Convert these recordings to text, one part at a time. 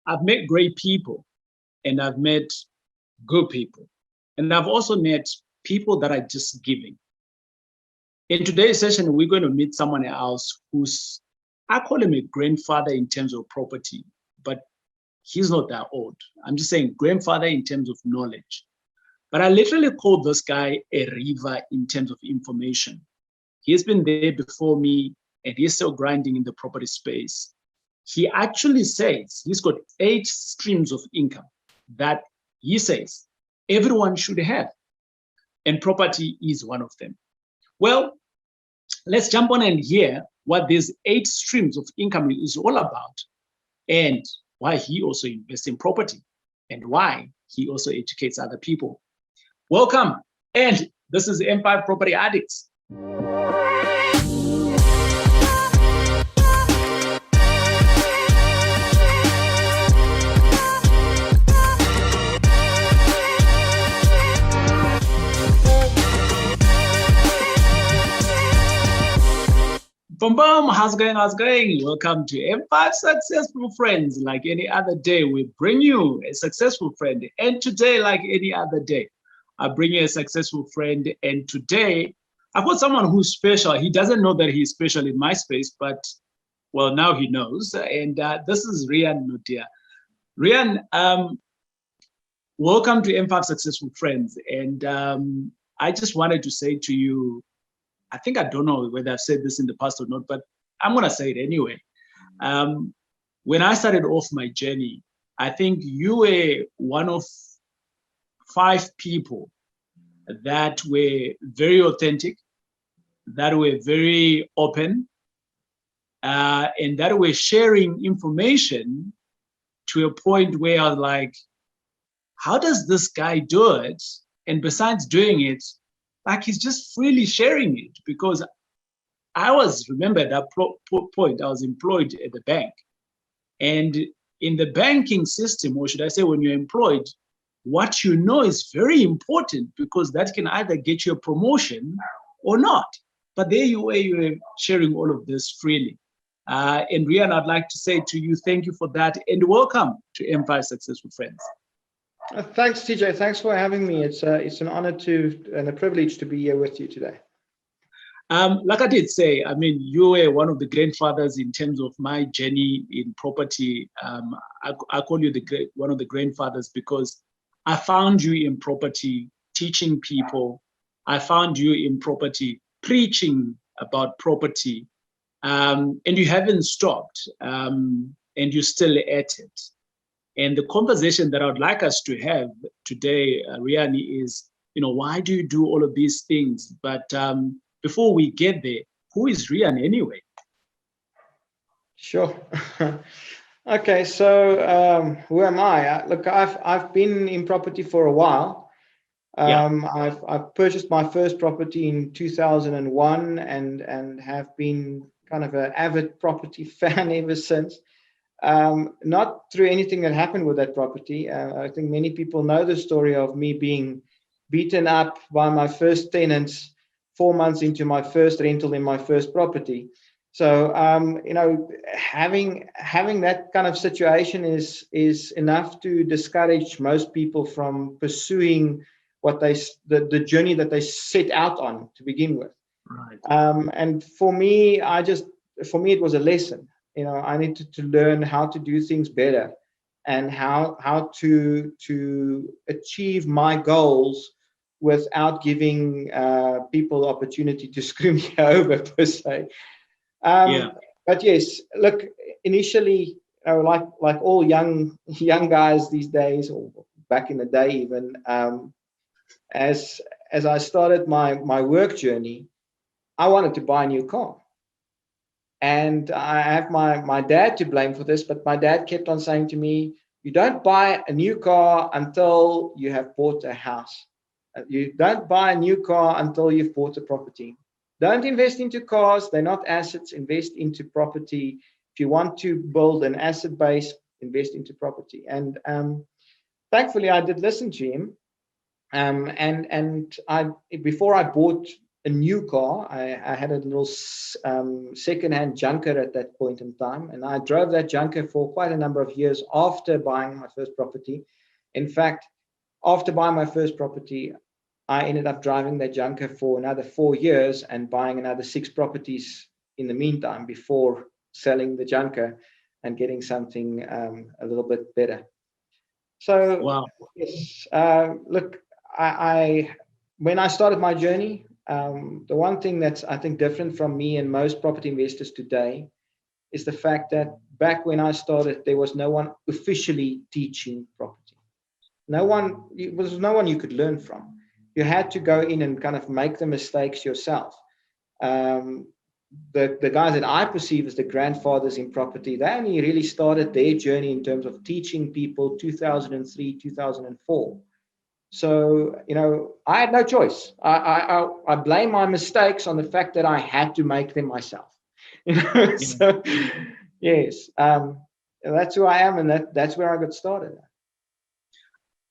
I've met great people and I've met good people. And I've also met people that are just giving. In today's session, we're going to meet someone else who's, I call him a grandfather in terms of property, but he's not that old. I'm just saying grandfather in terms of knowledge. But I literally call this guy a river in terms of information. He's been there before me and he's still grinding in the property space. He actually says he's got 8 streams of income that he says everyone should have. And property is one of them. Well, let's jump on and hear what these 8 streams of income is all about and why he also invests in property and why he also educates other people. Welcome. And this is M5 Property Addicts. Boom, boom, how's it going, how's it going? Welcome to M5 Successful Friends. Like any other day, we bring you a successful friend. And today, like any other day, I bring you a successful friend. And today, I've got someone who's special. He doesn't know that he's special in my space, but, well, now he knows. And this is Riaan Naude. Riaan, welcome to M5 Successful Friends. And I just wanted to say to you, I think I don't know whether I've said this in the past or not, but I'm going to say it anyway. When I started off my journey, I think you were one of 5 people that were very authentic, that were very open, and that were sharing information to a point where I was like, how does this guy do it? And besides doing it, like he's just freely sharing it, because I remember at that point, I was employed at the bank. And in the banking system, or should I say when you're employed, what you know is very important, because that can either get you a promotion or not. But there you were sharing all of this freely. And Riaan, I'd like to say to you, thank you for that, and welcome to M5 Successful Friends. Thanks, TJ. Thanks for having me. It's an honor and a privilege to be here with you today. Like I did say, I mean, you were one of the grandfathers in terms of my journey in property. I call you one of the grandfathers because I found you in property teaching people. I found you in property preaching about property, and you haven't stopped, and you're still at it. And the conversation that I would like us to have today, Riaan, is, why do you do all of these things? But before we get there, who is Riaan anyway? Sure. Okay, so who am I? Look, I've been in property for a while. I've purchased my first property in 2001 and have been kind of an avid property fan ever since. Not through anything that happened with that property. I think many people know the story of me being beaten up by my first tenants 4 months into my first rental in my first property. So, having that kind of situation is enough to discourage most people from pursuing the journey that they set out on to begin with. Right. And for me, it was a lesson. I needed to learn how to do things better and how to achieve my goals without giving people opportunity to screw me over, per se. But yes, look, initially, like all young guys these days, or back in the day even, as I started my work journey, I wanted to buy a new car. And I have my dad to blame for this, but my dad kept on saying to me, you don't buy a new car until you have bought a house. You don't buy a new car until you've bought a property. Don't invest into cars. They're not assets. Invest into property. If you want to build an asset base, invest into property. And thankfully, I did listen to him. And before I bought a a new car. I had a little second-hand junker at that point in time, and I drove that junker for quite a number of years after buying my first property. In fact, after buying my first property, I ended up driving that junker for another 4 years and buying another 6 properties in the meantime before selling the junker and getting something a little bit better. So, Wow. yes, look, I when I started my journey, the one thing that's, I think, different from me and most property investors today is the fact that back when I started, there was no one officially teaching property. There was no one you could learn from. You had to go in and kind of make the mistakes yourself. Um, the guys that I perceive as the grandfathers in property, they only really started their journey in terms of teaching people 2003, 2004. So, I had no choice. I blame my mistakes on the fact that I had to make them myself. Yeah. So, yes, that's who I am, and that's where I got started.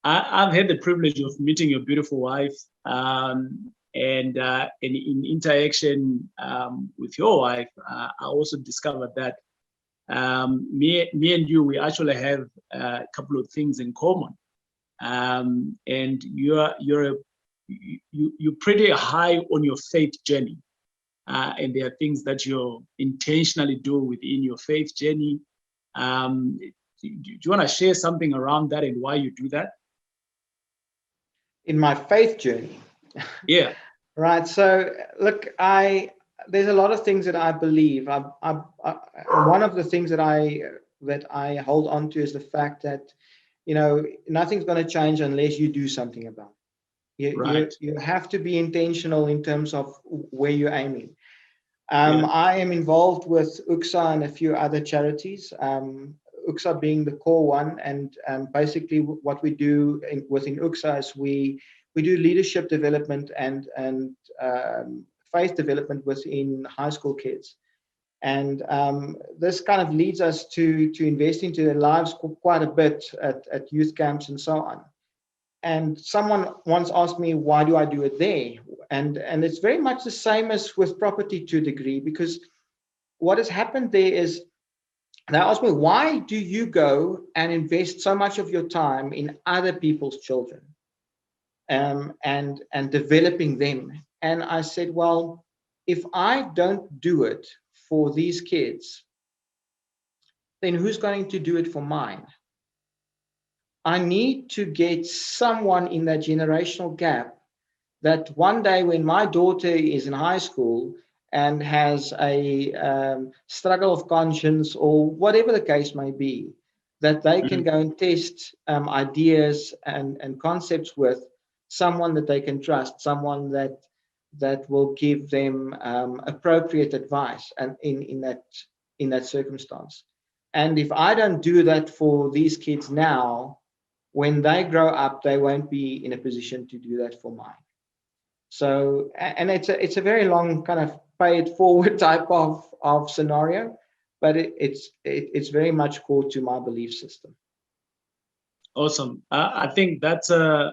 I've had the privilege of meeting your beautiful wife, and in interaction with your wife, I also discovered that me and you, we actually have a couple of things in common. And you're pretty high on your faith journey, and there are things that you intentionally do within your faith journey. Do you want to share something around that and why you do that? In my faith journey. Yeah. Right. So, look, there's a lot of things that I believe. One of the things that I hold on to is the fact that nothing's going to change unless you do something about it. Right. You have to be intentional in terms of where you're aiming. Yeah. I am involved with UXA and a few other charities. UXA being the core one, and basically what we do within UXA is we do leadership development and faith development within high school kids. And this kind of leads us to invest into their lives quite a bit at youth camps and so on. And someone once asked me, why do I do it there? And it's very much the same as with property to a degree, because what has happened there is they asked me, why do you go and invest so much of your time in other people's children and developing them? And I said, well, if I don't do it for these kids, then who's going to do it for mine? I need to get someone in that generational gap that one day when my daughter is in high school and has a struggle of conscience or whatever the case may be, that they can go and test ideas and concepts with someone that they can trust, someone that will give them appropriate advice and in that circumstance. And if I don't do that for these kids now, when they grow up, they won't be in a position to do that for mine. So, and it's a very long kind of pay it forward type of scenario, but it's very much core to my belief system. Awesome. I think that's a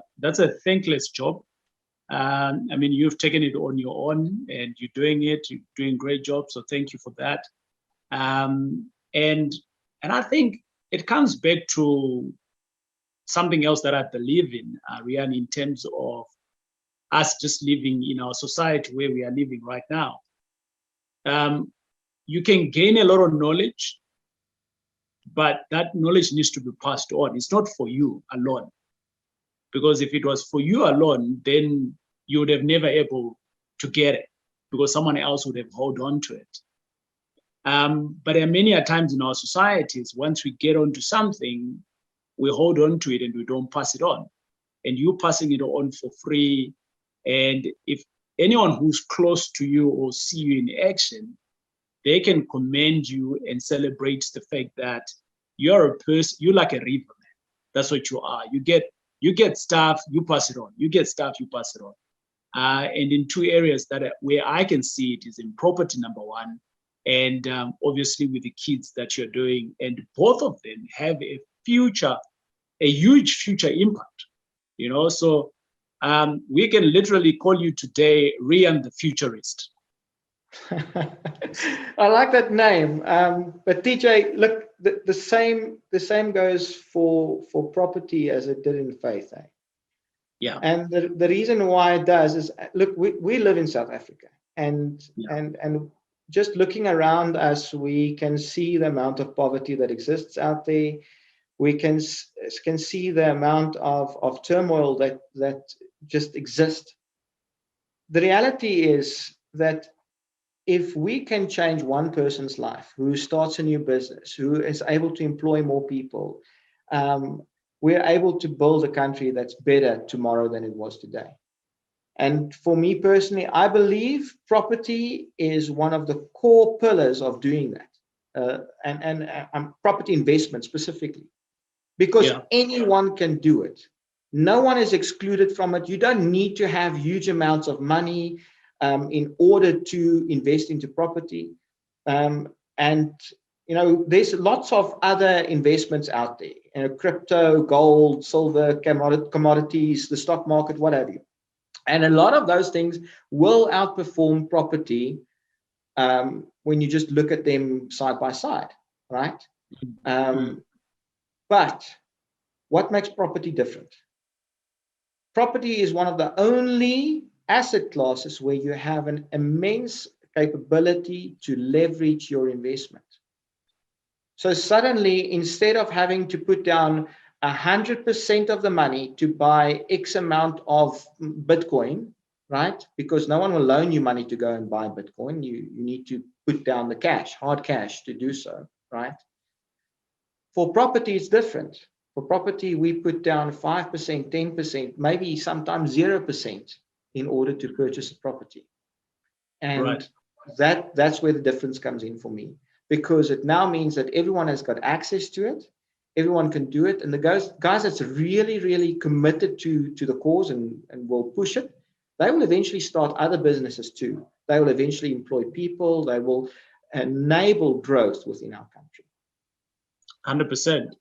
thankless job. I mean, you've taken it on your own and you're doing it. You're doing a great job. So thank you for that. And I think it comes back to something else that I believe in, Riaan, in terms of us just living in our society where we are living right now. You can gain a lot of knowledge, but that knowledge needs to be passed on. It's not for you alone. Because if it was for you alone, then you would have never able to get it because someone else would have held on to it. But there are many times in our societies, once we get onto something, we hold on to it and we don't pass it on. And you passing it on for free. And if anyone who's close to you or see you in action, they can commend you and celebrate the fact that you're a person, you're like a river, man. That's what you are. You get stuff, you pass it on. You get stuff, you pass it on. And in two areas where I can see it is in property, number one, and obviously with the kids that you're doing. And both of them have a huge future impact. So We can literally call you today Riaan the Futurist. I like that name. But TJ, look, the same goes for property as it did in faith. Eh? Yeah. And the reason why it does is, look, we live in South Africa, and just looking around us, we can see the amount of poverty that exists out there. We can see the amount of turmoil that just exists. The reality is that if we can change one person's life who starts a new business, who is able to employ more people, we're able to build a country that's better tomorrow than it was today. And for me personally, I believe property is one of the core pillars of doing that, and property investment specifically, because anyone can do it. No one is excluded from it. You don't need to have huge amounts of money in order to invest into property. And there's lots of other investments out there, crypto, gold, silver, commodities, the stock market, what have you. And a lot of those things will outperform property when you just look at them side by side, right? But what makes property different? Property is one of the only asset classes where you have an immense capability to leverage your investment. So suddenly, instead of having to put down 100% of the money to buy X amount of Bitcoin, right? Because no one will loan you money to go and buy Bitcoin. You need to put down the cash, hard cash, to do so, right? For property, it's different. For property, we put down 5%, 10%, maybe sometimes 0% in order to purchase a property. And that's where the difference comes in for me, because it now means that everyone has got access to it. Everyone can do it. And the guys that's really, really committed to the cause and will push it, they will eventually start other businesses too. They will eventually employ people. They will enable growth within our country. 100%.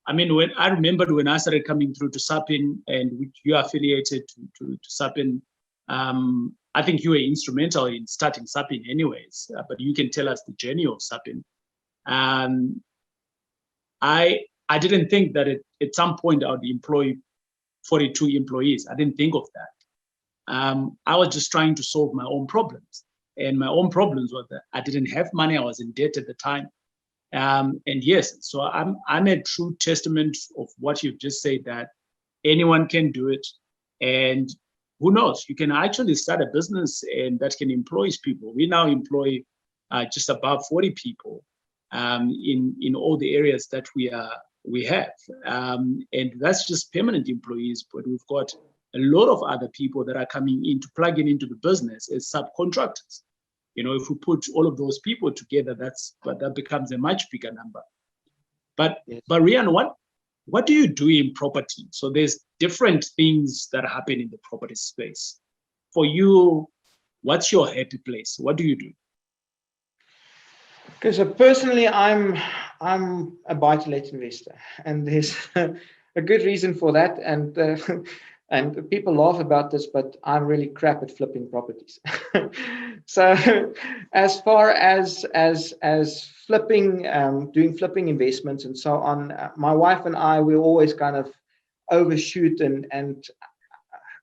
I mean, when I remembered when I started coming through to Sapin, and which you are affiliated to Sapin, I think you were instrumental in starting Sapin anyways, but you can tell us the journey of Sapin. I didn't think that at some point I would employ 42 employees. I didn't think of that. I was just trying to solve my own problems. And my own problems were that I didn't have money. I was in debt at the time. And yes, so I'm a true testament of what you've just said, that anyone can do it. And who knows, you can actually start a business and that can employ people. We now employ just above 40 people in all the areas that we have. And that's just permanent employees, but we've got a lot of other people that are coming in to plug in into the business as subcontractors. If we put all of those people together, that becomes a much bigger number. But Riaan, what do you do in property? So there's different things that happen in the property space. For you, what's your happy place? What do you do? Okay, so personally, I'm a buy-to-let investor, and there's a good reason for that. And people laugh about this, but I'm really crap at flipping properties. So as far as flipping, doing flipping investments and so on, my wife and I, we always kind of overshoot and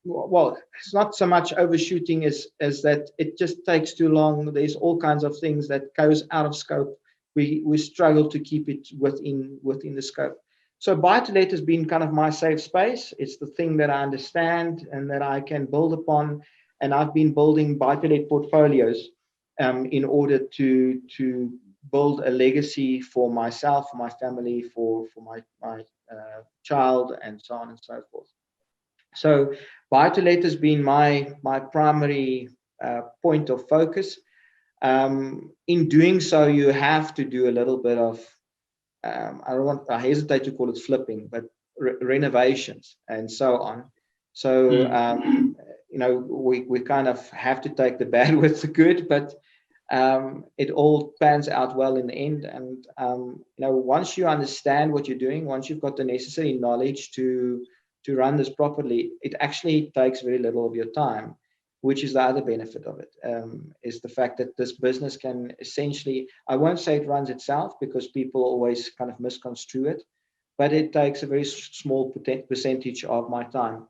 well, it's not so much overshooting as that it just takes too long. There's all kinds of things that goes out of scope. We struggle to keep it within the scope. So buy-to-let has been kind of my safe space. It's the thing that I understand and that I can build upon. And I've been building buy-to-let portfolios in order to build a legacy for myself, for my family, for my child, and so on and so forth. So buy-to-let has been my primary point of focus. In doing so, you have to do a little bit of I hesitate to call it flipping, but renovations and so on. So we kind of have to take the bad with the good, but it all pans out well in the end. And once you understand what you're doing, once you've got the necessary knowledge to to run this properly, it actually takes very little of your time, which is the other benefit of it, is the fact that this business can essentially, I won't say it runs itself because people always kind of misconstrue it, but it takes a very small percentage of my time.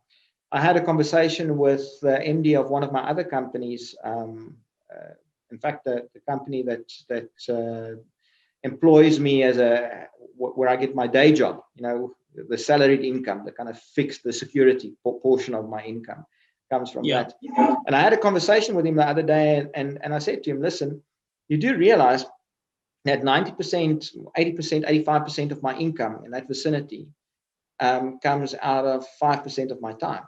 I had a conversation with the MD of one of my other companies. In fact, the company that employs me as where I get my day job, the salaried income, the kind of fixed, the security portion of my income comes from that. And I had a conversation with him the other day, and I said to him, listen, you do realize that 90%, 80%, 85% of my income in that vicinity comes out of 5% of my time.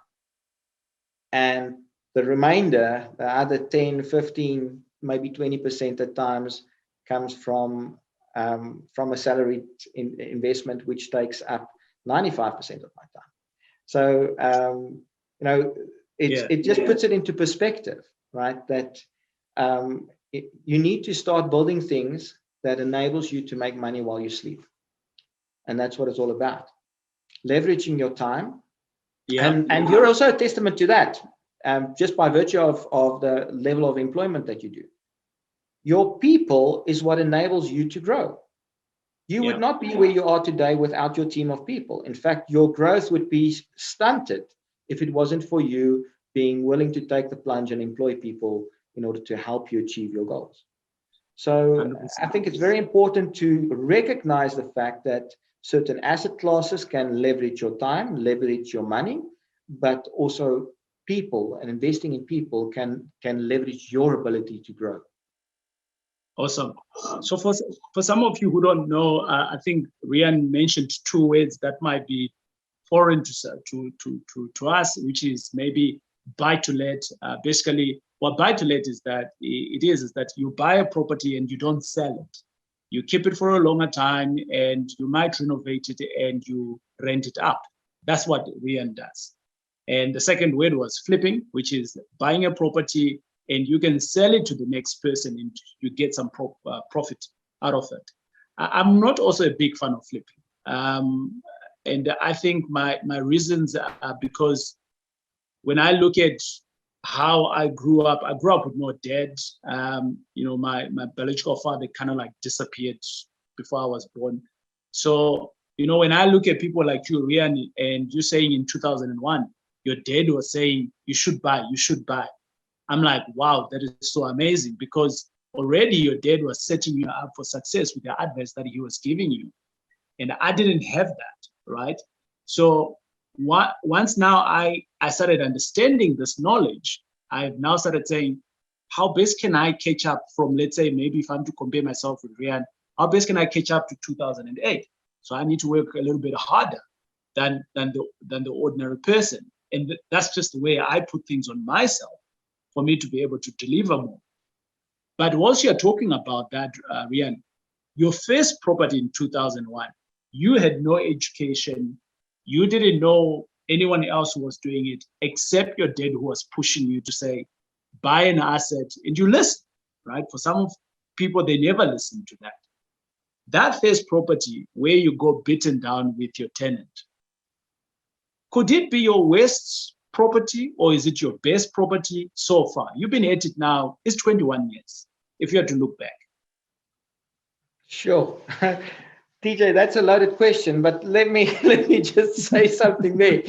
And the remainder, the other 10, 15, maybe 20% at times, comes from a salaried investment, which takes up 95% of my time. So, it just puts it into perspective, right? That you need to start building things that enables you to make money while you sleep. And that's what it's all about. Leveraging your time. And you're also a testament to that, just by virtue of the level of employment that you do. Your people is what enables you to grow. You would not be where you are today without your team of people. In fact, your growth would be stunted if it wasn't for you being willing to take the plunge and employ people in order to help you achieve your goals. So 100%. I think it's very important to recognize the fact that certain asset classes can leverage your time, leverage your money, but also people, and investing in people can leverage your ability to grow. Awesome. So for some of you who don't know, I think Riaan mentioned two words that might be foreign to us, which is maybe buy to let. Basically, what buy to let is that is that you buy a property and you don't sell it. You keep it for a longer time, and you might renovate it and you rent it out. That's what Riaan does. And the second word was flipping, which is buying a property and you can sell it to the next person and you get some profit out of it. I'm not also a big fan of flipping. And I think my reasons are because when I look at how I grew up with no dad. My biological father kind of like disappeared before I was born. So, when I look at people like you, Riaan, and you saying in 2001, your dad was saying, you should buy. I'm like, wow, that is so amazing, because already your dad was setting you up for success with the advice that he was giving you. And I didn't have that, right? So once now I started understanding this knowledge, I've now started saying, how best can I catch up from, let's say, maybe if I'm to compare myself with Riaan, how best can I catch up to 2008? So I need to work a little bit harder than the ordinary person. And that's just the way I put things on myself for me to be able to deliver more. But whilst you're talking about that, Riaan, your first property in 2001, you had no education. You didn't know anyone else who was doing it except your dad, who was pushing you to say, buy an asset, and you listen, right? For some people, they never listen to that. That first property where you go beaten down with your tenant, could it be your worst property or is it your best property so far? You've been at it now, it's 21 years, if you had to look back. Sure. TJ, that's a loaded question, but let me just say something there.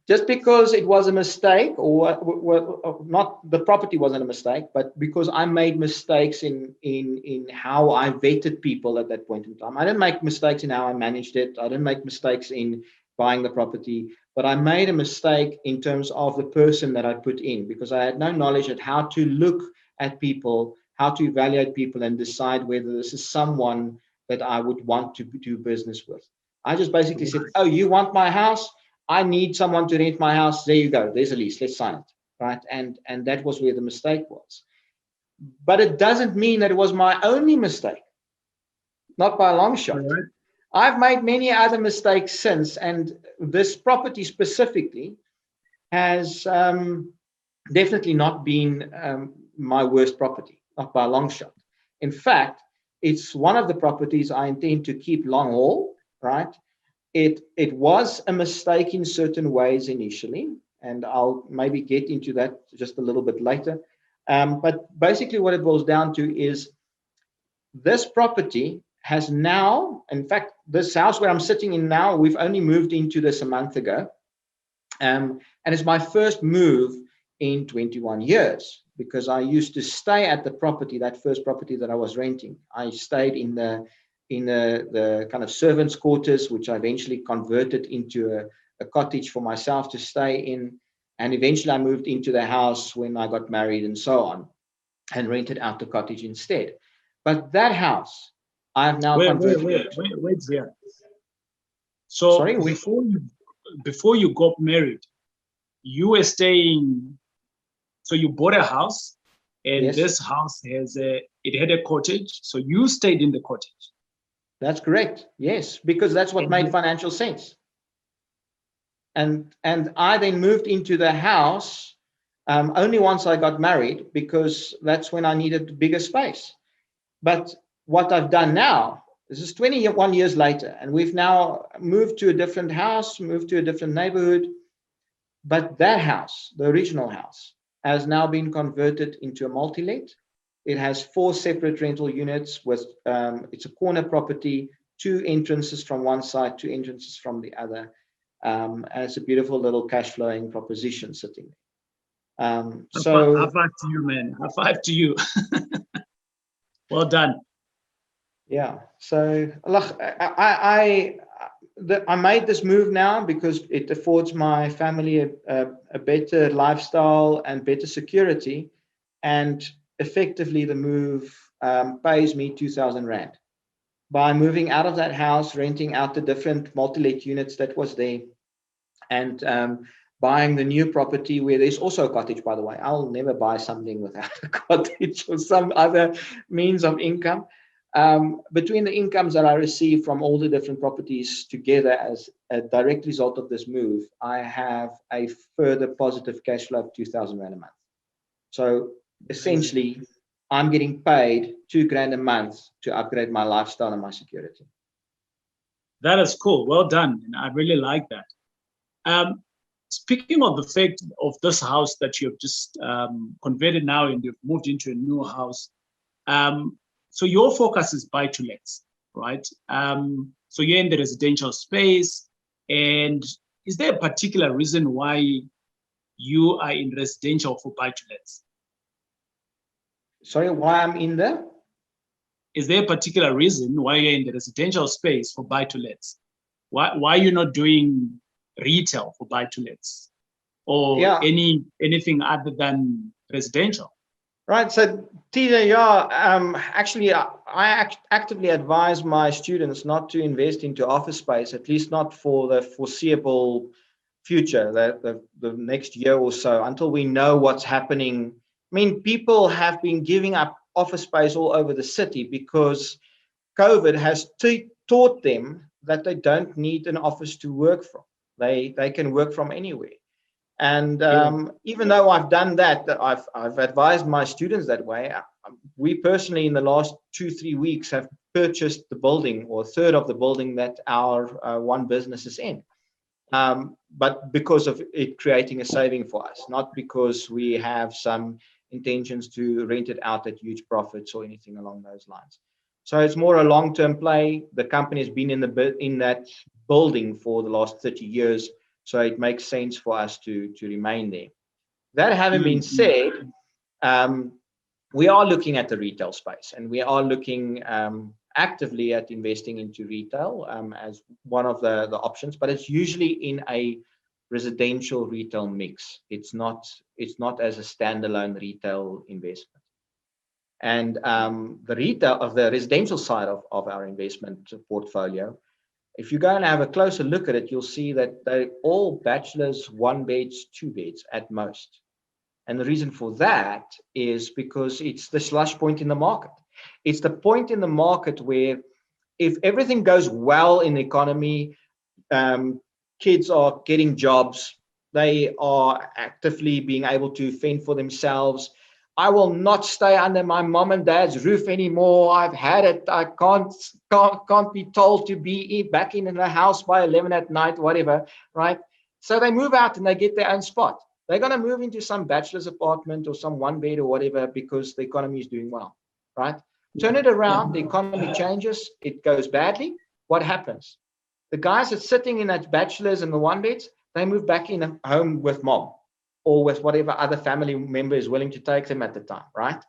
Just because it was a mistake, or not, the property wasn't a mistake, but because I made mistakes in how I vetted people at that point in time. I didn't make mistakes in how I managed it. I didn't make mistakes in buying the property, but I made a mistake in terms of the person that I put in, because I had no knowledge at how to look at people, how to evaluate people and decide whether this is someone that I would want to do business with. I just basically said, oh, you want my house? I need someone to rent my house. There you go. There's a lease. Let's sign it. Right. And that was where the mistake was. But it doesn't mean that it was my only mistake. Not by a long shot. Right. I've made many other mistakes since, and this property specifically has definitely not been my worst property, not by a long shot. In fact, it's one of the properties I intend to keep long haul, right? it was a mistake in certain ways initially, and I'll maybe get into that just a little bit later. But basically what it boils down to is this property has now, in fact, this house where I'm sitting in now, we've only moved into this a month ago. And it's my first move in 21 years, because I used to stay at the property, that first property that I was renting. I stayed in the kind of servants' quarters, which I eventually converted into a cottage for myself to stay in. And eventually I moved into the house when I got married and so on, and rented out the cottage instead. But that house, I have now converted. Wait here. So Sorry, before you got married, you were staying. So you bought a house, and yes, this house it had a cottage. So you stayed in the cottage. that's correct. Yes, because that's what made financial sense. And I then moved into the house only once I got married, because that's when I needed bigger space. But what I've done now, this is 21 years later, and we've now moved to a different house, moved to a different neighborhood. But that house, the original house, has now been converted into a multi-let. It has 4 separate rental units with, it's a corner property, 2 entrances from one side, 2 entrances from the other. And it's a beautiful little cash flowing proposition sitting there. High five to you, man. High five to you. Well done. Yeah. So I made this move now because it affords my family a better lifestyle and better security, and effectively the move pays me 2,000 Rand. By moving out of that house, renting out the different multi-let units that was there, and buying the new property where there's also a cottage, by the way. I'll never buy something without a cottage or some other means of income. Between the incomes that I receive from all the different properties together as a direct result of this move, I have a further positive cash flow of 2,000 Rand a month. So essentially, I'm getting paid 2 grand a month to upgrade my lifestyle and my security. That is cool. Well done. And I really like that. Speaking of the fact of this house that you've just converted now and you've moved into a new house, so your focus is buy-to-lets, right? So you're in the residential space, and is there a particular reason why you are in residential for buy-to-lets? Sorry, why I'm in there? Is there a particular reason why you're in the residential space for buy-to-lets? Why are you not doing retail for buy-to-lets, or anything other than residential? Right. So, TJ, actually, I actively advise my students not to invest into office space, at least not for the foreseeable future, the next year or so, until we know what's happening. I mean, people have been giving up office space all over the city because COVID has taught them that they don't need an office to work from. They can work from anywhere. And even though I've done that, I've advised my students that way. We personally, in the last 2-3 weeks, have purchased the building, or a third of the building that our one business is in. But because of it creating a saving for us, not because we have some intentions to rent it out at huge profits or anything along those lines. So it's more a long-term play. The company has been in that building for the last 30 years, so it makes sense for us to remain there. That having been said, we are looking at the retail space, and we are looking actively at investing into retail as one of the options, but it's usually in a residential retail mix. It's not as a standalone retail investment. And the residential side of our investment portfolio, if you go and have a closer look at it, you'll see that they're all bachelors, 1 beds, 2 beds at most. And the reason for that is because it's the slush point in the market. It's the point in the market where, if everything goes well in the economy, kids are getting jobs, they are actively being able to fend for themselves, I will not stay under my mom and dad's roof anymore. I've had it. I can't be told to be back in the house by 11 at night, whatever, right? So they move out and they get their own spot. They're going to move into some bachelor's apartment or some one bed or whatever because the economy is doing well, right? Turn it around, the economy changes, it goes badly. What happens? The guys that sitting in that bachelor's and the one beds, they move back in home with mom or with whatever other family member is willing to take them at the time, right?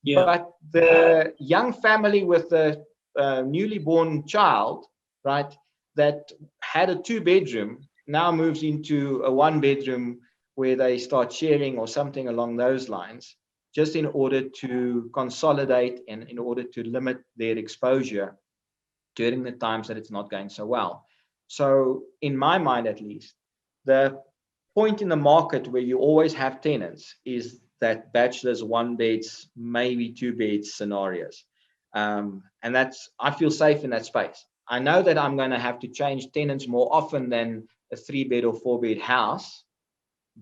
Yeah. But the young family with the newly born child, right, that had a 2-bedroom now moves into a 1-bedroom where they start sharing or something along those lines, just in order to consolidate and in order to limit their exposure during the times that it's not going so well. So in my mind, at least, the point in the market where you always have tenants is that bachelor's, 1-beds, maybe 2-beds scenarios. And that's, I feel safe in that space. I know that I'm going to have to change tenants more often than a 3-bed or 4-bed house,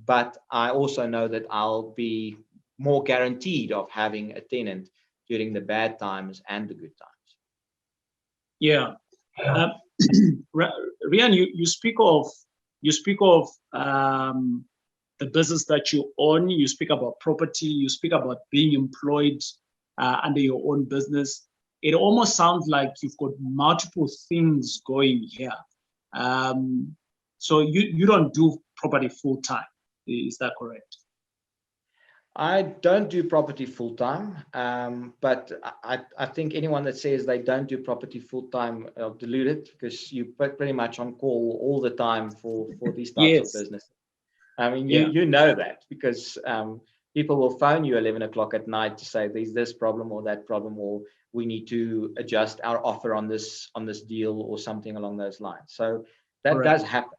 but I also know that I'll be more guaranteed of having a tenant during the bad times and the good times. Yeah. Um, Riaan, you speak of the business that you own. You speak about property. You speak about being employed under your own business. It almost sounds like you've got multiple things going here. So you don't do property full time. Is that correct? I don't do property full time, but I think anyone that says they don't do property full time are deluded, because you pretty much on call all the time for these types of Yes. business. I mean, Yeah. you know that, because people will phone you 11 o'clock at night to say there's this problem or that problem, or we need to adjust our offer on this deal or something along those lines. So that Correct. does happen.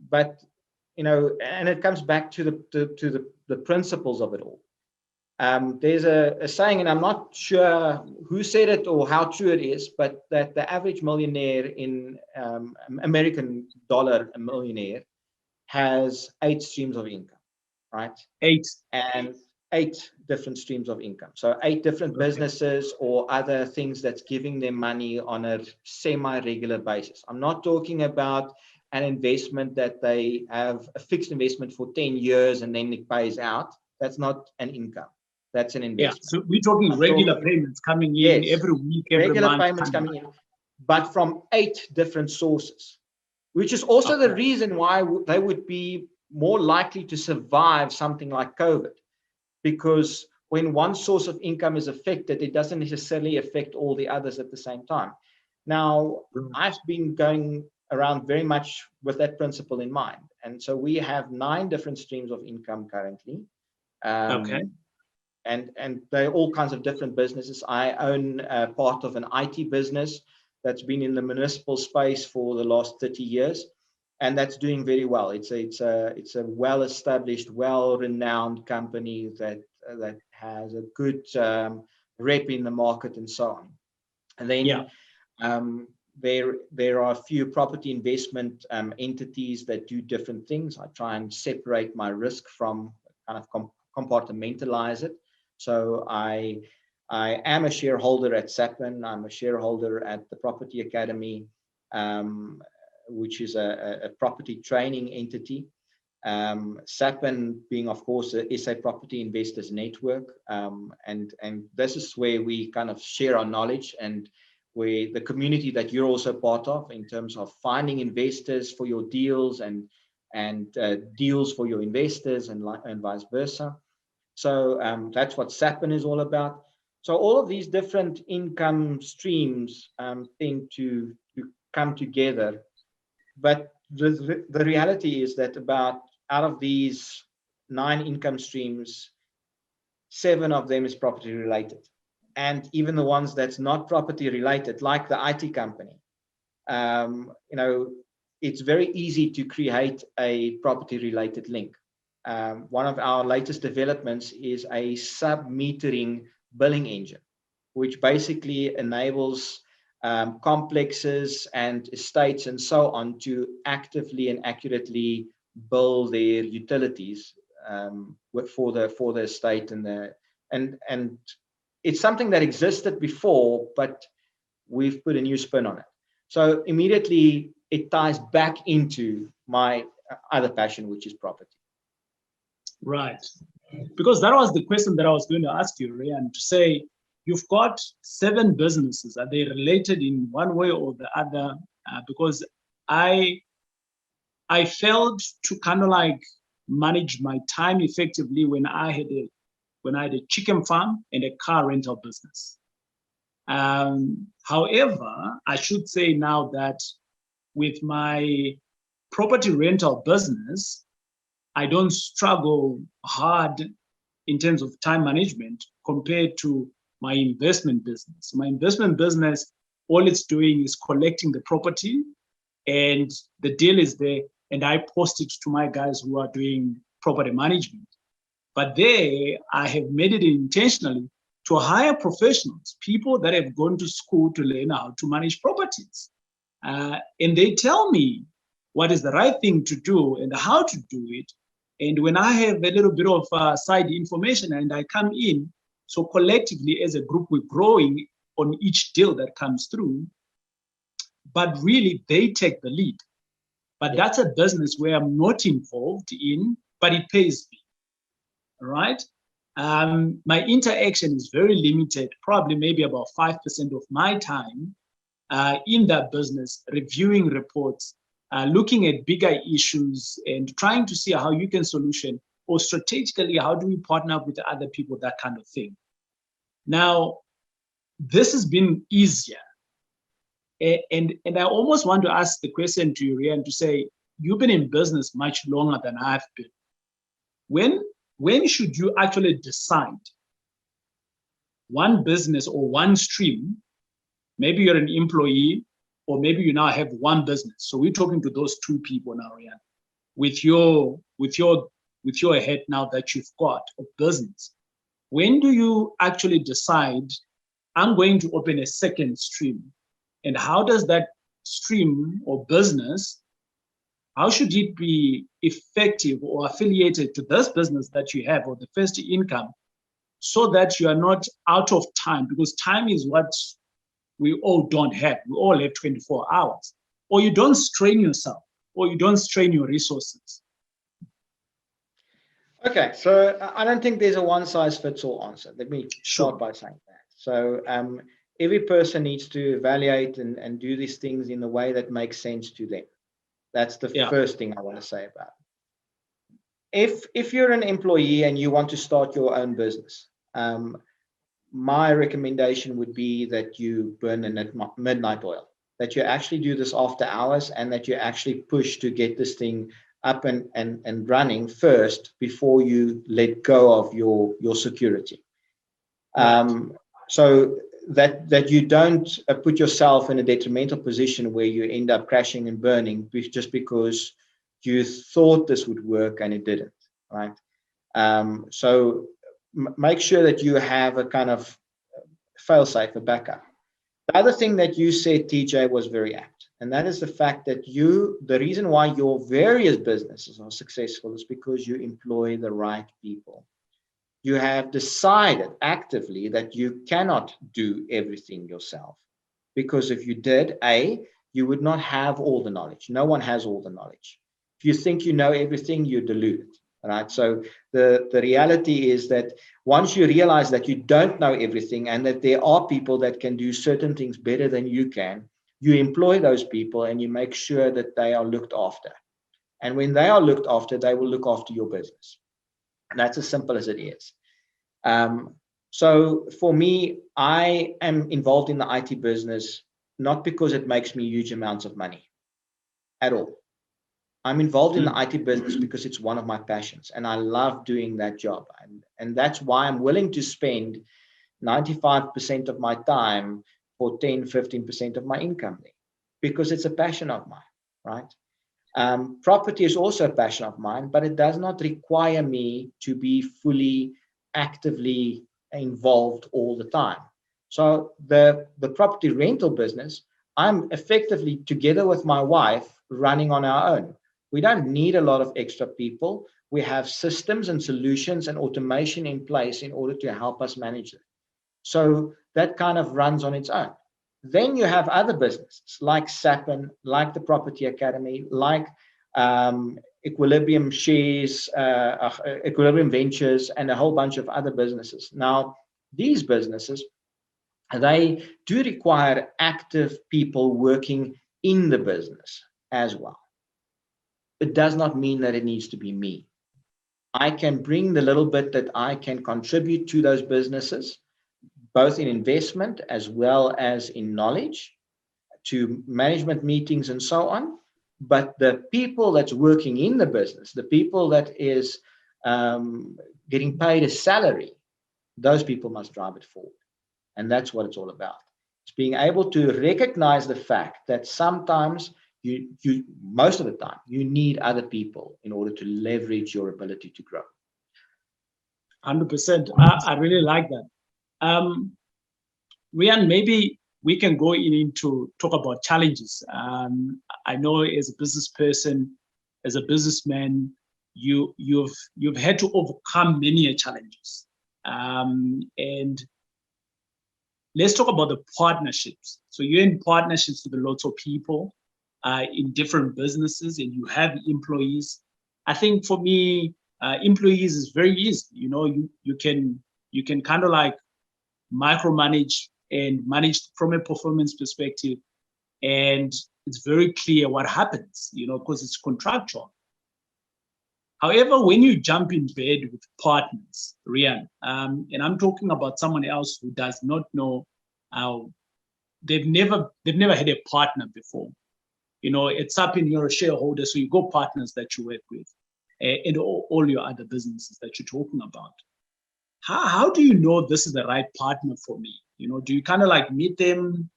But you know, and it comes back to the principles of it all. There's a saying, and I'm not sure who said it or how true it is, but that the average millionaire in American dollar, a millionaire, has 8 streams of income, right? 8. And 8 different streams of income. So 8 different businesses or other things that's giving them money on a semi-regular basis. I'm not talking about an investment that they have a fixed investment for 10 years and then it pays out. That's not an income. That's an investment. Yeah. So we're talking regular payments coming in every week, every regular month. Payments coming in, but from 8 different sources, which is also the reason why they would be more likely to survive something like COVID, because when one source of income is affected, it doesn't necessarily affect all the others at the same time. Now, I've been going around very much with that principle in mind. And so we have 9 different streams of income currently. And they're all kinds of different businesses. I own part of an IT business that's been in the municipal space for the last 30 years. And that's doing very well. It's a well-established, well-renowned company that has a good rep in the market and so on. And then there are a few property investment entities that do different things. I try and separate my risk from kind of compartmentalize it. So I am a shareholder at Sapin. I'm a shareholder at the Property Academy, which is a property training entity. Sapin being, of course, the SA Property Investors Network. And this is where we kind of share our knowledge, and where the community that you're also part of, in terms of finding investors for your deals and deals for your investors and vice versa. So that's what Sapin is all about. So all of these different income streams tend to come together. But the reality is that out of these 9 income streams, 7 of them is property related. And even the ones that's not property related, like the IT company, you know, it's very easy to create a property related link. One of our latest developments is a sub-metering billing engine, which basically enables complexes and estates and so on to actively and accurately bill their utilities for the estate and it's something that existed before, but we've put a new spin on it. So immediately it ties back into my other passion, which is property. Right. Because that was the question that I was going to ask you, Riaan, to say you've got 7 businesses. Are they related in one way or the other? Because I failed to kind of like manage my time effectively when I had a chicken farm and a car rental business. However, I should say now that with my property rental business, I don't struggle hard in terms of time management compared to my investment business. My investment business, all it's doing is collecting the property and the deal is there, and I post it to my guys who are doing property management. But there, I have made it intentionally to hire professionals, people that have gone to school to learn how to manage properties. And they tell me what is the right thing to do and how to do it. And when I have a little bit of side information and I come in, so collectively as a group, we're growing on each deal that comes through. But really, they take the lead. But that's a business where I'm not involved in, but it pays me. All right. My interaction is very limited, probably maybe about 5% of my time in that business, reviewing reports, looking at bigger issues and trying to see how you can solution, or strategically, how do we partner up with other people, that kind of thing. Now, this has been easier. And I almost want to ask the question to you, Riaan, to say, you've been in business much longer than I've been. When should you actually decide one business or one stream? Maybe you're an employee, or maybe you now have one business. So we're talking to those 2 people now, Riaan, with your head now that you've got a business. When do you actually decide, I'm going to open a second stream? And how does that stream or business, how should it be effective or affiliated to this business that you have, or the first income, so that you are not out of time? Because time is what we all don't have. We all have 24 hours. Or you don't strain yourself, or you don't strain your resources. Okay, so I don't think there's a one-size-fits-all answer. Let me start by saying that. So every person needs to evaluate and do these things in a way that makes sense to them. That's the first thing I want to say about it. If you're an employee and you want to start your own business, my recommendation would be that you burn the midnight oil, that you actually do this after hours, and that you actually push to get this thing up and running first before you let go of your security. So that you don't put yourself in a detrimental position where you end up crashing and burning just because you thought this would work and it didn't, right? So make sure that you have a kind of fail-safe, a backup. The other thing that you said, TJ, was very apt, and that is the fact that the reason why your various businesses are successful is because you employ the right people. You have decided actively that you cannot do everything yourself, because if you did, you would not have all the knowledge. No one has all the knowledge. If you think you know everything, you're deluded. Right. So the reality is that once you realize that you don't know everything and that there are people that can do certain things better than you can, you employ those people and you make sure that they are looked after. And when they are looked after, they will look after your business. And that's as simple as it is. So for me, I am involved in the IT business, not because it makes me huge amounts of money at all. I'm involved in the IT business because it's one of my passions and I love doing that job. And that's why I'm willing to spend 95% of my time for 10, 15% of my income there, because it's a passion of mine, right? Property is also a passion of mine, but it does not require me to be fully actively involved all the time. So the property rental business, I'm effectively, together with my wife, running on our own. We don't need a lot of extra people. We have systems and solutions and automation in place in order to help us manage it. So that kind of runs on its own. Then you have other businesses like Sapin, like the Property Academy, like Equilibrium Shares, Equilibrium Ventures, and a whole bunch of other businesses. Now, these businesses, they do require active people working in the business as well. It does not mean that it needs to be me. I can bring the little bit that I can contribute to those businesses, both in investment as well as in knowledge, to management meetings and so on. But the people that's working in the business, the people that is getting paid a salary, those people must drive it forward. And that's what it's all about. It's being able to recognize the fact that sometimes most of the time, you need other people in order to leverage your ability to grow. 100%. I really like that. Riaan, maybe we can go into talk about challenges. I know as a business person, as a businessman, you've had to overcome many challenges. And let's talk about the partnerships. So you're in partnerships with lots of people in different businesses, and you have employees. I think for me, employees is very easy. You know, you can kind of like micromanage and manage from a performance perspective, and it's very clear what happens, you know, because it's contractual. However, when you jump in bed with partners, Riaan, and I'm talking about someone else who does not know how they've never had a partner before. You know, it's up in your shareholder, so you got partners that you work with, and all your other businesses that you're talking about. How do you know this is the right partner for me? You know, do you kind of like meet them?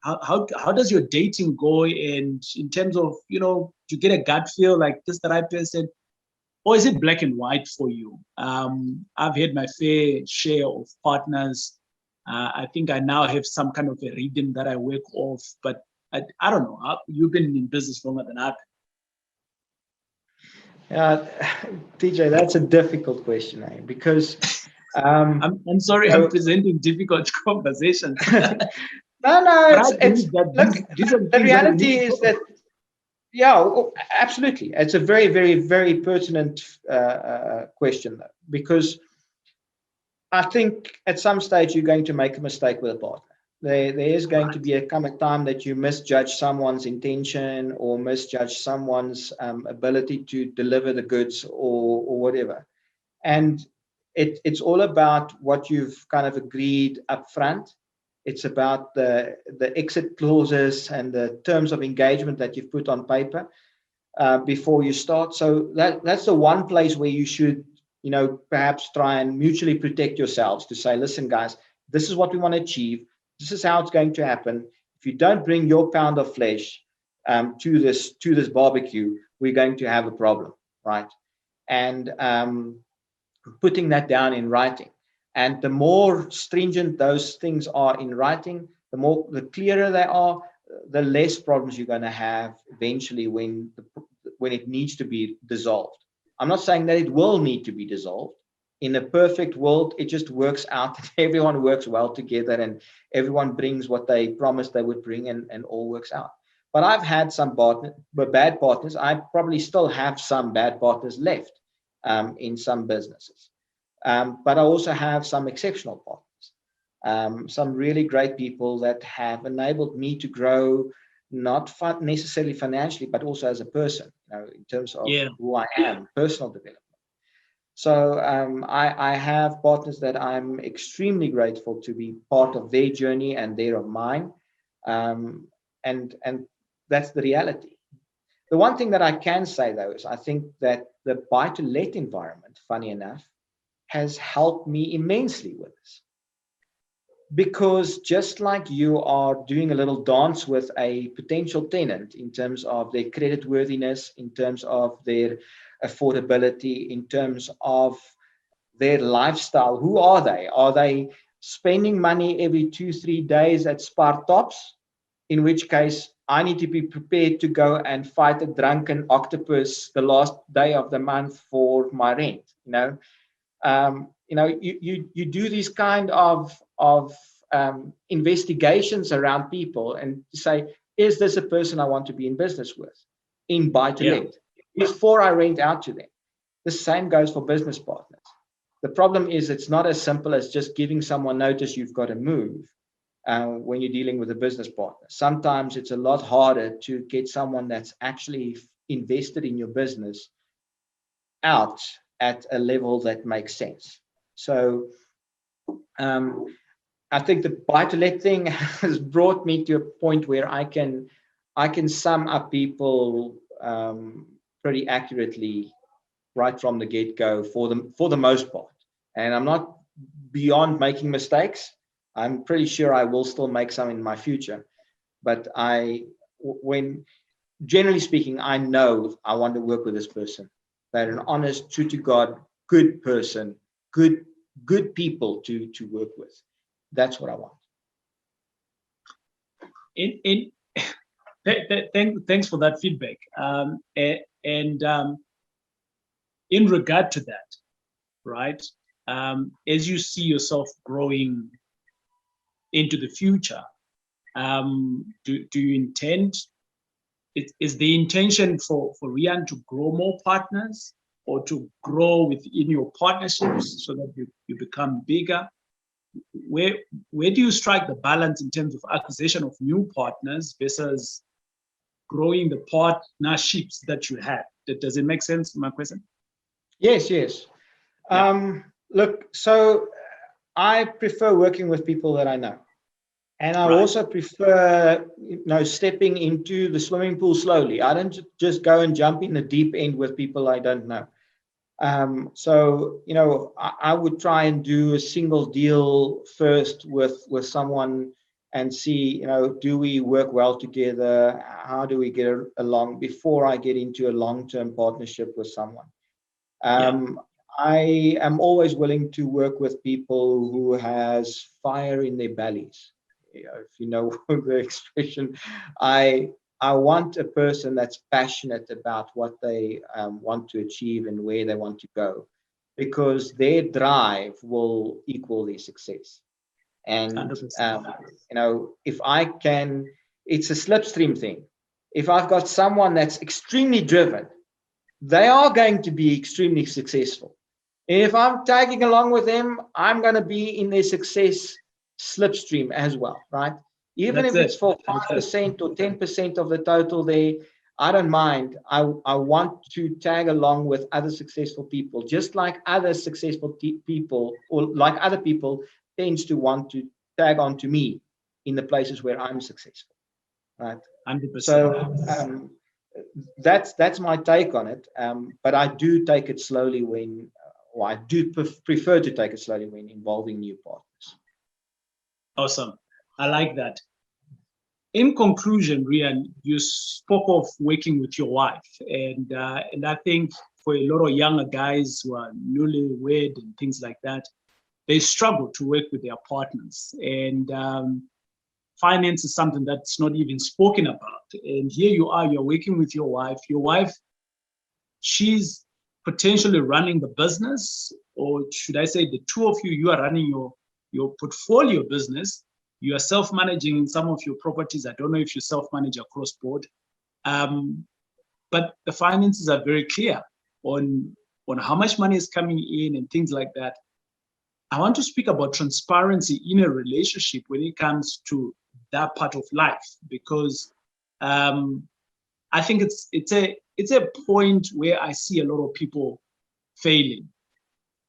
How does your dating go? And in terms of, you know, do you get a gut feel like this is the right person? Or is it black and white for you? I've had my fair share of partners. I think I now have some kind of a rhythm that I work off, but I don't know. You've been in business longer than I've been. TJ, that's a difficult question, because I'm sorry, I'm presenting difficult conversations. No, the reality is that, yeah, absolutely. It's a very, very, very pertinent question, though, because I think at some stage you're going to make a mistake with a partner. There is going to be a time that you misjudge someone's intention or misjudge someone's ability to deliver the goods or whatever. And it's all about what you've kind of agreed up front. It's about the exit clauses and the terms of engagement that you've put on paper before you start. So that's the one place where you should, you know, perhaps try and mutually protect yourselves to say, listen, guys, this is what we want to achieve. This is how it's going to happen. If you don't bring your pound of flesh to this barbecue, we're going to have a problem, right? And putting that down in writing. And the more stringent those things are in writing, the clearer they are, the less problems you're going to have eventually when it needs to be dissolved. I'm not saying that it will need to be dissolved. In a perfect world, it just works out that everyone works well together and everyone brings what they promised they would bring, and all works out. But I've had some bad partners. I probably still have some bad partners left in some businesses. But I also have some exceptional partners, some really great people that have enabled me to grow, not necessarily financially, but also as a person, you know, in terms of who I am, personal development. So I have partners that I'm extremely grateful to be part of their journey and their of mine, and that's the reality. The one thing that I can say, though, is I think that the buy-to-let environment, funny enough, has helped me immensely with this. Because just like you are doing a little dance with a potential tenant in terms of their creditworthiness, in terms of their affordability, in terms of their lifestyle, who are they? Are they spending money every 2-3 days at Spar Tops? In which case, I need to be prepared to go and fight a drunken octopus the last day of the month for my rent. You do these kind of investigations around people and say, is this a person I want to be in business with, in buy to let, before I rent out to them? The same goes for business partners. The problem is it's not as simple as just giving someone notice you've got to move when you're dealing with a business partner. Sometimes it's a lot harder to get someone that's actually invested in your business out at a level that makes sense. So I think the buy-to-let thing has brought me to a point where I can sum up people pretty accurately right from the get-go for the most part. And I'm not beyond making mistakes. I'm pretty sure I will still make some in my future. But when generally speaking, I know I want to work with this person. They're an honest, true to God, good person, good people to work with. That's what I want. Thanks for that feedback. In regard to that, right? As you see yourself growing into the future, do you intend? Is the intention for Riaan to grow more partners, or to grow within your partnerships so that you become bigger? Where do you strike the balance in terms of acquisition of new partners versus growing the partnerships that you have? Does it make sense, my question? Yes. Yeah. Look, so I prefer working with people that I know. And I also prefer, stepping into the swimming pool slowly. I don't just go and jump in the deep end with people I don't know. So I would try and do a single deal first with someone and see, do we work well together? How do we get along before I get into a long-term partnership with someone? I am always willing to work with people who has fire in their bellies. If you know the expression, I want a person that's passionate about what they want to achieve and where they want to go, because their drive will equal their success. And if I can, it's a slipstream thing. If I've got someone that's extremely driven, they are going to be extremely successful. And if I'm tagging along with them, I'm going to be in their success slipstream as well, right? Even if it's for 5% or 10% of the total there, I don't mind. I want to tag along with other successful people, just like other successful people, or like other people tends to want to tag on to me in the places where I'm successful, right? 100%. So that's my take on it. But I do take it slowly when, or I do prefer to take it slowly when involving new partners. Awesome. I like that. In conclusion, Riaan, you spoke of working with your wife, and I think for a lot of younger guys who are newlywed and things like that, they struggle to work with their partners, and finance is something that's not even spoken about. And here you are, you're working with your wife. Your wife, she's potentially running the business, or should I say the two of you are running your portfolio business. You are self-managing in some of your properties. I don't know if you self-manage across board, but the finances are very clear on how much money is coming in and things like that. I want to speak about transparency in a relationship when it comes to that part of life, because I think it's a point where I see a lot of people failing.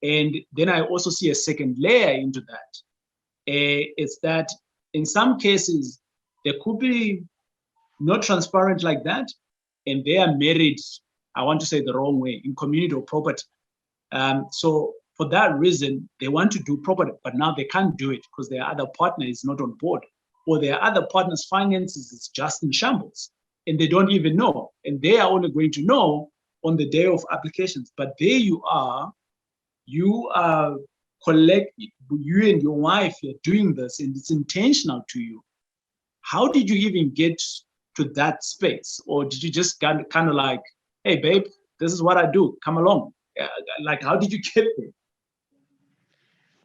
And then I also see a second layer into that. It's that in some cases, they could be not transparent like that, and they are married, I want to say the wrong way, in community or property. So for that reason, they want to do property, but now they can't do it because their other partner is not on board, or their other partner's finances is just in shambles, and they don't even know. And they are only going to know on the day of applications. But there you are you and your wife, you're doing this, and it's intentional to you. How did you even get to that space, or did you just kind of like, hey, babe, this is what I do. Come along. Like, how did you get there?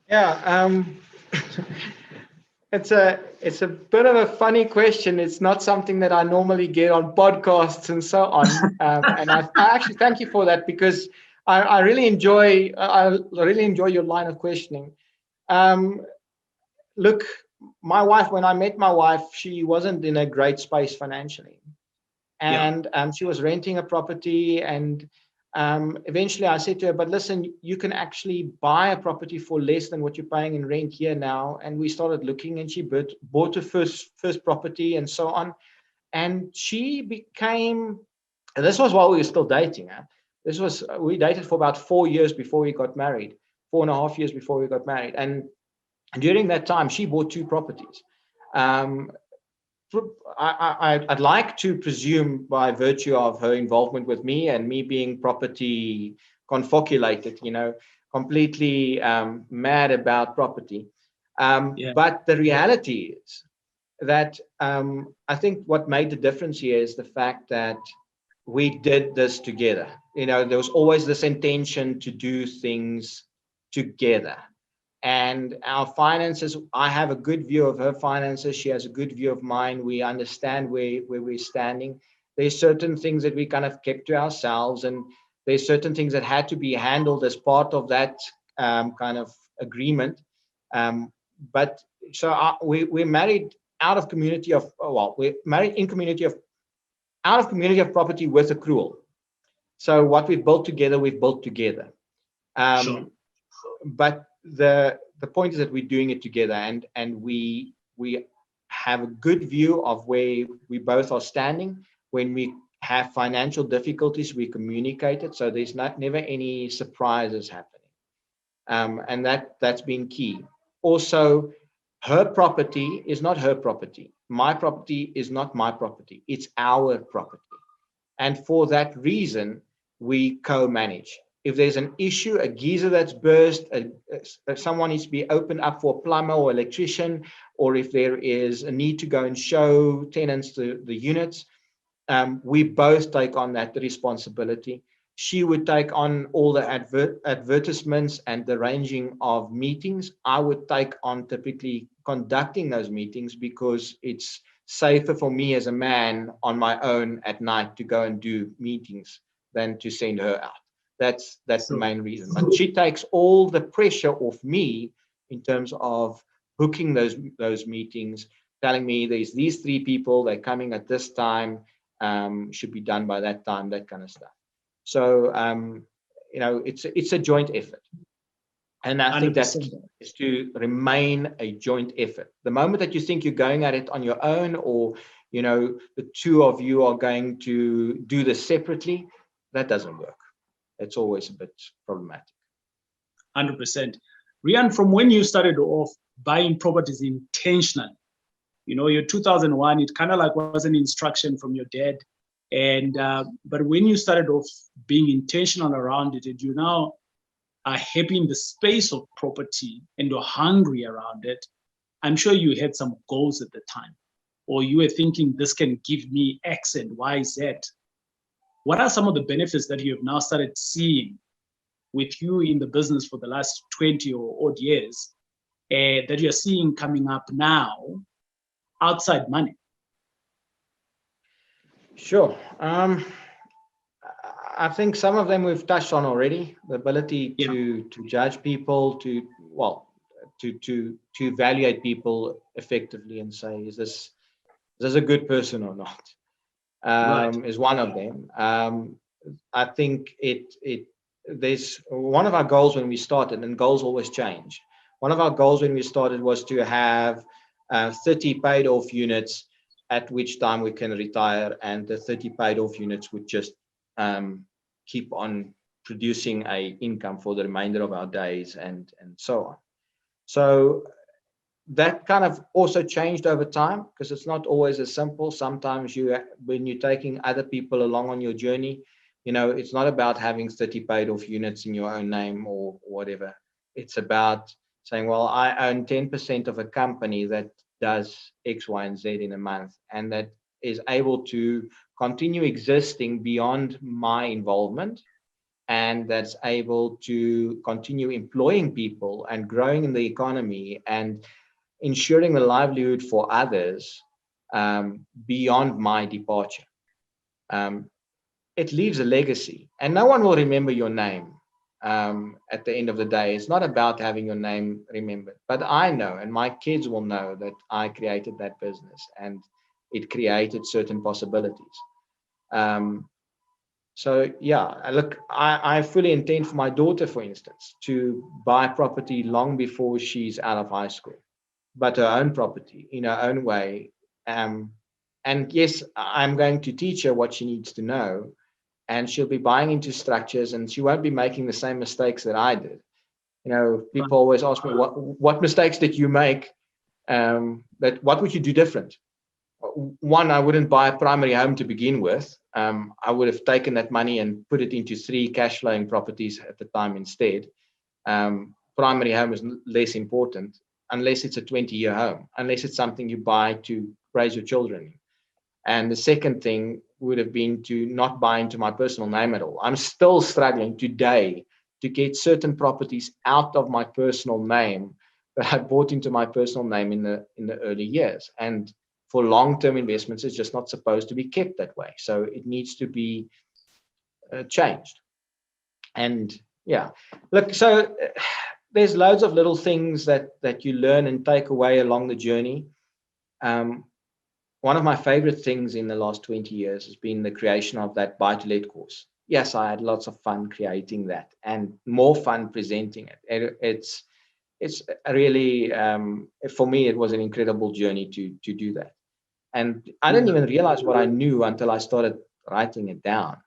Yeah, it's a bit of a funny question. It's not something that I normally get on podcasts and so on. And I actually thank you for that, because I really enjoy your line of questioning. Um, Look, my wife, when I met my wife, she wasn't in a great space financially, Yeah, and she was renting a property. And eventually I said to her, but listen, you can actually buy a property for less than what you're paying in rent here now. And we started looking, and she bought her first property and so on. And she became, and this was while we were still dating. We dated for about 4 years before we got married, 4.5 years before we got married. And during that time, she bought 2 properties. Um, I'd like to presume, by virtue of her involvement with me and me being property confoculated, completely mad about property. yeah, But the reality is that I think what made the difference here is the fact that we did this together. There was always this intention to do things together. And our finances, I have a good view of her finances, she has a good view of mine. We understand where we're standing. There's certain things that we kind of kept to ourselves, and there's certain things that had to be handled as part of that kind of agreement. But so we're married out of community of, we're married in community of, out of community of property with accrual. So what we've built together, we've built together. sure. But the point is that we're doing it together, and we have a good view of where we both are standing. When we have financial difficulties, we communicate it, so there's never any surprises happening. And that's been key. Also, her property is not her property, my property is not my property, it's our property. And for that reason, we co-manage. If there's an issue, a geyser that's burst, someone needs to be opened up for a plumber or electrician, or if there is a need to go and show tenants the units, we both take on that responsibility. She would take on all the advertisements and the arranging of meetings. I would take on typically conducting those meetings, because it's safer for me as a man on my own at night to go and do meetings than to send her out. That's the So, main reason. But she takes all the pressure off me in terms of booking those meetings, telling me there's these 3 people, they're coming at this time, should be done by that time, that kind of stuff. So it's a joint effort. And I think that 100%. is to remain a joint effort. The moment that you think you're going at it on your own, or the 2 of you are going to do this separately, that doesn't work. It's always a bit problematic. 100%. Riaan, from when you started off buying properties intentionally, your 2001, it kind of like was an instruction from your dad. And but when you started off being intentional around it, and you now are happy in the space of property and you're hungry around it, I'm sure you had some goals at the time, or you were thinking this can give me X and Y, Z. What are some of the benefits that you have now started seeing with you in the business for the last 20 or odd years that you're seeing coming up now outside money? Sure. I think some of them we've touched on already. The ability Yeah, to judge people, to evaluate people effectively and say, is this a good person or not? right. Is one of them. I think there's one of our goals when we started, and goals always change. One of our goals when we started was to have 30 paid off units, at which time we can retire, and the 30 paid off units would just keep on producing a income for the remainder of our days, and so on. So that kind of also changed over time, because it's not always as simple. Sometimes when you're taking other people along on your journey, it's not about having 30 paid off units in your own name or whatever. It's about saying, well, I own 10% of a company that does X, Y, and Z in a month, and that is able to continue existing beyond my involvement, and that's able to continue employing people and growing in the economy and ensuring the livelihood for others beyond my departure. Um, it leaves a legacy, and no one will remember your name at the end of the day. It's not about having your name remembered, but I know, and my kids will know, that I created that business and it created certain possibilities. Um, so yeah, look, I fully intend for my daughter, for instance, to buy property long before she's out of high school, but her own property in her own way. Um, and yes, I'm going to teach her what she needs to know, and she'll be buying into structures, and she won't be making the same mistakes that I did. People always ask me, what mistakes did you make? That what would you do different? One, I wouldn't buy a primary home to begin with. I would have taken that money and put it into 3 cash flowing properties at the time instead. Primary home is less important unless it's a 20-year home, unless it's something you buy to raise your children. And the second thing would have been to not buy into my personal name at all. I'm still struggling today to get certain properties out of my personal name that I bought into my personal name in the early years. And for long-term investments, it's just not supposed to be kept that way. So it needs to be changed. And yeah, look, so there's loads of little things that you learn and take away along the journey. One of my favorite things in the last 20 years has been the creation of that buy-to-let course. Yes, I had lots of fun creating that and more fun presenting it. It's really, for me, it was an incredible journey to do that. And I didn't even realize what I knew until I started writing it down.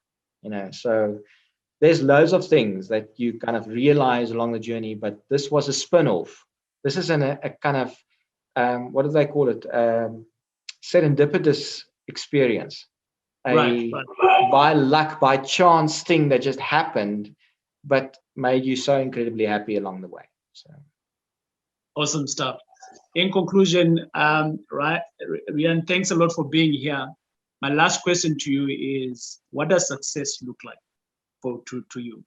So there's loads of things that you kind of realize along the journey, but this was a spin-off. This is a kind of, what do they call it? Serendipitous experience, Right. by luck, by chance thing that just happened, but made you so incredibly happy along the way. So Awesome stuff. In conclusion, right, Riaan, thanks a lot for being here. My last question to you is, what does success look like to you?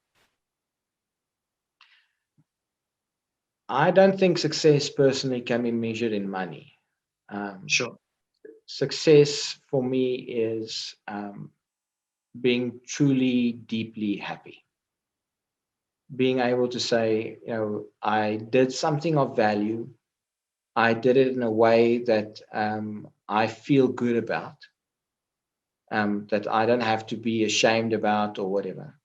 I don't think success personally can be measured in money. Sure. Success for me is being truly, deeply happy. Being able to say, I did something of value. I did it in a way that I feel good about, that I don't have to be ashamed about or whatever.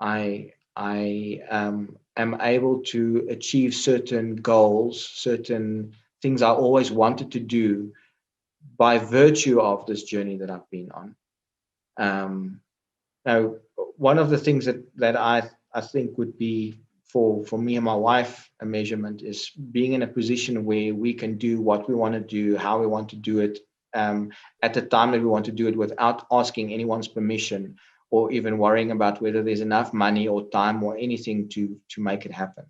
I am able to achieve certain goals, certain things I always wanted to do by virtue of this journey that I've been on. Now, one of the things that I think would be for me and my wife a measurement is being in a position where we can do what we want to do, how we want to do it, at the time that we want to do it, without asking anyone's permission or even worrying about whether there's enough money or time or anything to make it happen.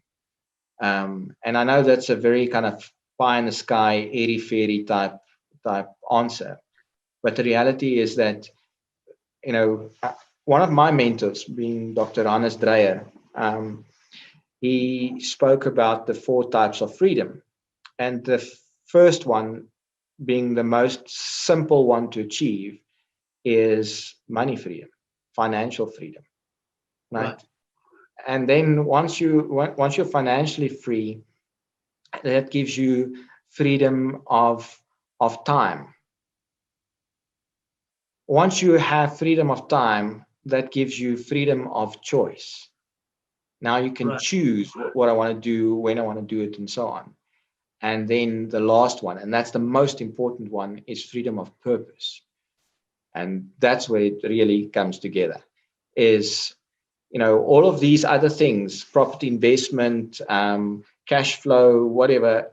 And I know that's a very kind of pie in the sky, airy fairy type answer, but the reality is that one of my mentors, being Dr. Hannes Dreyer, he spoke about the 4 types of freedom, and the first one, being the most simple one to achieve, is money freedom, financial freedom, right? And then once you're financially free, that gives you freedom of time. Once you have freedom of time, that gives you freedom of choice. Now you can choose what I want to do, when I want to do it, and so on. And then the last one, and that's the most important one, is freedom of purpose. And that's where it really comes together, is, all of these other things, property investment, cash flow, whatever,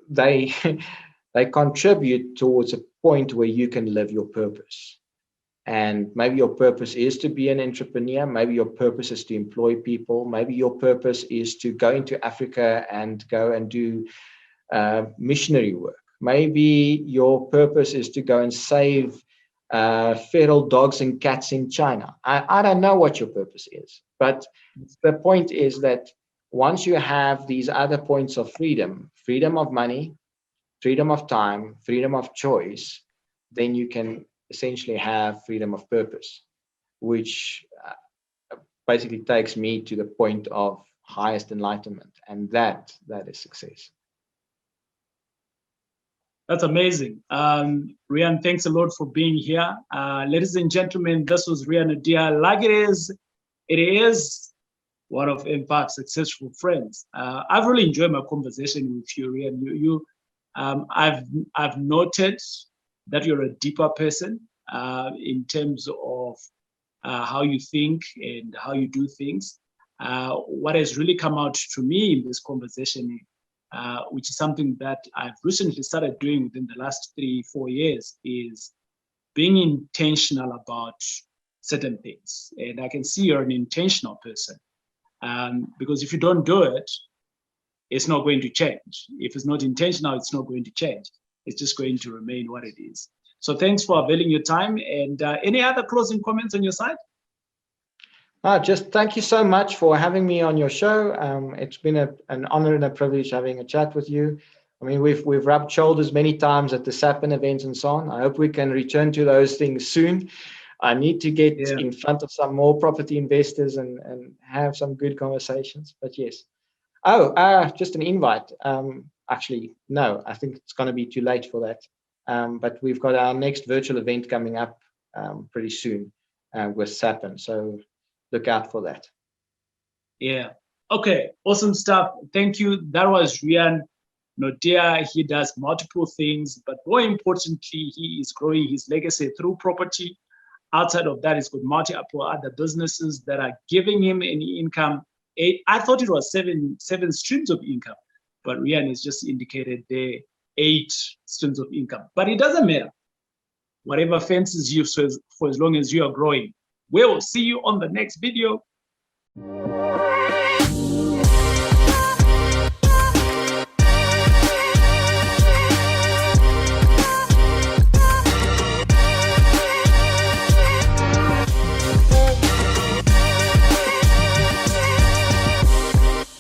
they contribute towards a point where you can live your purpose. And maybe your purpose is to be an entrepreneur. Maybe your purpose is to employ people. Maybe your purpose is to go into Africa and go and do missionary work. Maybe your purpose is to go and save feral dogs and cats in China. I don't know what your purpose is, but the point is that once you have these other points of freedom, freedom of money, freedom of time, freedom of choice, then you can essentially have freedom of purpose, which basically takes me to the point of highest enlightenment, and that is success. That's amazing. Riaan, thanks a lot for being here. Ladies and gentlemen, this was Riaan Naude. Like it is one of Impact's successful friends. I've really enjoyed my conversation with you, Riaan. I've noted that you're a deeper person in terms of how you think and how you do things. What has really come out to me in this conversation, which is something that I've recently started doing within the last 3-4 years, is being intentional about certain things. And I can see you're an intentional person, because if you don't do it, it's not going to change. If it's not intentional, it's not going to change. It's just going to remain what it is. So thanks for availing your time. And any other closing comments on your side? Just thank you so much for having me on your show. It's been an honor and a privilege having a chat with you. I mean, we've rubbed shoulders many times at the SAPN events and so on. I hope we can return to those things soon. I need to get in front of some more property investors and have some good conversations. But yes. Oh, just an invite. Actually, no, I think it's going to be too late for that. But we've got our next virtual event coming up pretty soon with SAPN. So look out for that. Yeah. Okay. Awesome stuff. Thank you. That was Riaan Naude. He does multiple things, but more importantly, he is growing his legacy through property. Outside of that, he's got multiple other businesses that are giving him any income. I thought it was seven streams of income, but Riaan has just indicated there 8 streams of income. But it doesn't matter. Whatever fences you for as long as you are growing. We'll see you on the next video.